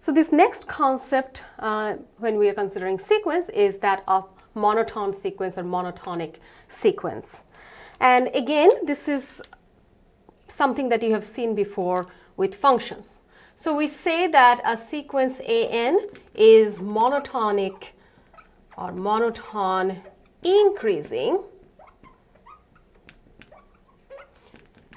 So this next concept when we are considering sequence is that of monotone sequence or monotonic sequence. And again, this is something that you have seen before with functions. So we say that a sequence an is monotonic or monotone increasing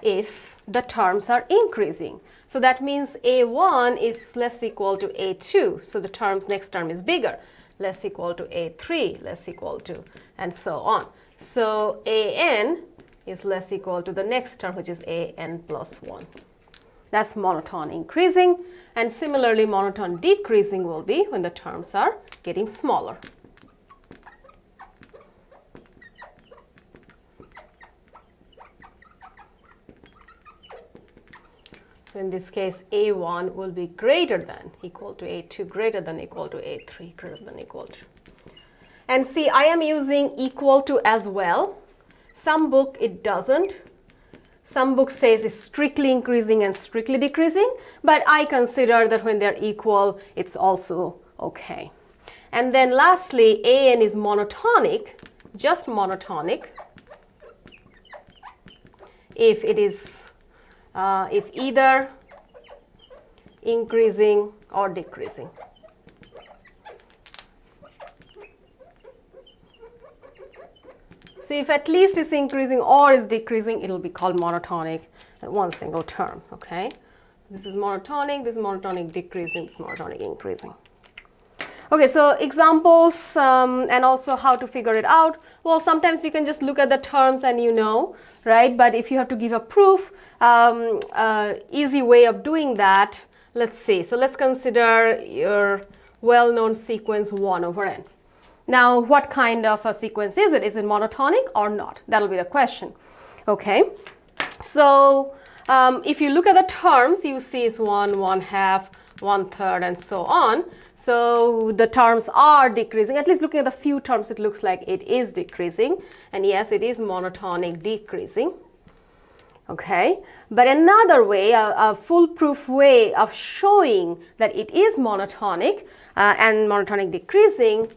if the terms are increasing. So that means a1 is less equal to a2, so the next term is bigger, less equal to a3, less equal to, and so on. So an is less equal to the next term, which is an plus 1. That's monotone increasing, and similarly monotone decreasing will be when the terms are getting smaller. So in this case, a1 will be greater than equal to a2, greater than equal to a3, greater than equal to. And see, I am using equal to as well. Some book it doesn't. Some book says it's strictly increasing and strictly decreasing, but I consider that when they're equal, it's also okay. And then lastly, an is monotonic, just monotonic, if it is if either increasing or decreasing. So if at least it's increasing or is decreasing, it will be called monotonic at one single term, okay? This is monotonic decreasing, this is monotonic increasing. Okay, so examples and also how to figure it out. Well, sometimes you can just look at the terms and you know, right? But if you have to give a proof, easy way of doing that, let's see. So let's consider your well-known sequence 1 over n. Now, what kind of a sequence is it? Is it monotonic or not? That'll be the question. Okay, so if you look at the terms, you see it's 1, 1/2, 1/3, and so on. So the terms are decreasing. At least looking at the few terms, it looks like it is decreasing. And yes, it is monotonic decreasing. Okay, but another way, a foolproof way of showing that it is monotonic and monotonic decreasing,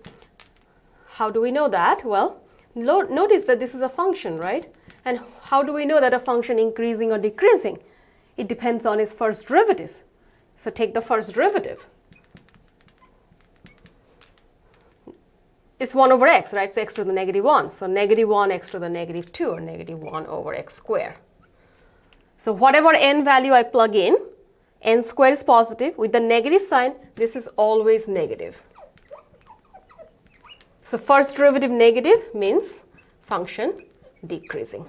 how do we know that? Well, notice that this is a function, right? And how do we know that a function increasing or decreasing? It depends on its first derivative. So take the first derivative. It's 1 over x, right? So x to the negative 1. So negative 1 x to the negative 2, or negative 1 over x squared. So whatever n value I plug in, n squared is positive. With the negative sign, this is always negative. So first derivative negative means function decreasing.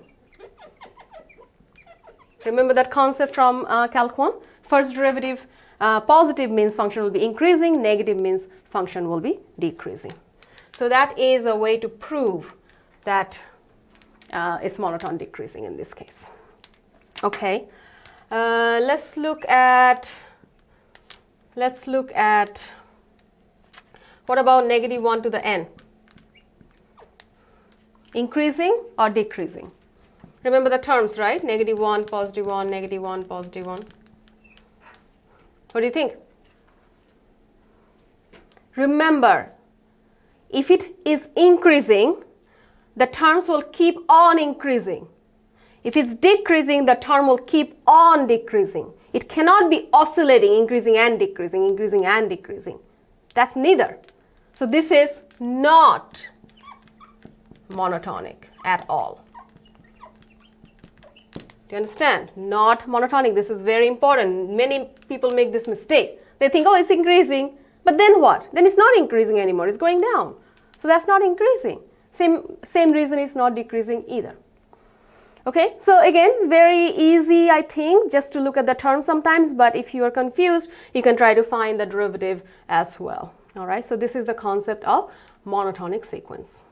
Remember that concept from Calc 1? First derivative positive means function will be increasing, negative means function will be decreasing. So that is a way to prove that it's monotone decreasing in this case. Okay, let's look at what about negative 1 to the n? Increasing or decreasing? Remember the terms, right? Negative 1, positive 1, negative 1, positive 1. What do you think? Remember, if it is increasing, the terms will keep on increasing. If it's decreasing, the term will keep on decreasing. It cannot be oscillating, increasing and decreasing, increasing and decreasing. That's neither. So this is not monotonic at all. Do you understand? Not monotonic. This is very important. Many people make this mistake. They think, oh, it's increasing, but then what? Then it's not increasing anymore. It's going down. So that's not increasing. Same reason it's not decreasing either. Okay, so again, very easy, I think, just to look at the term sometimes, but if you are confused, you can try to find the derivative as well. All right, so this is the concept of monotonic sequence.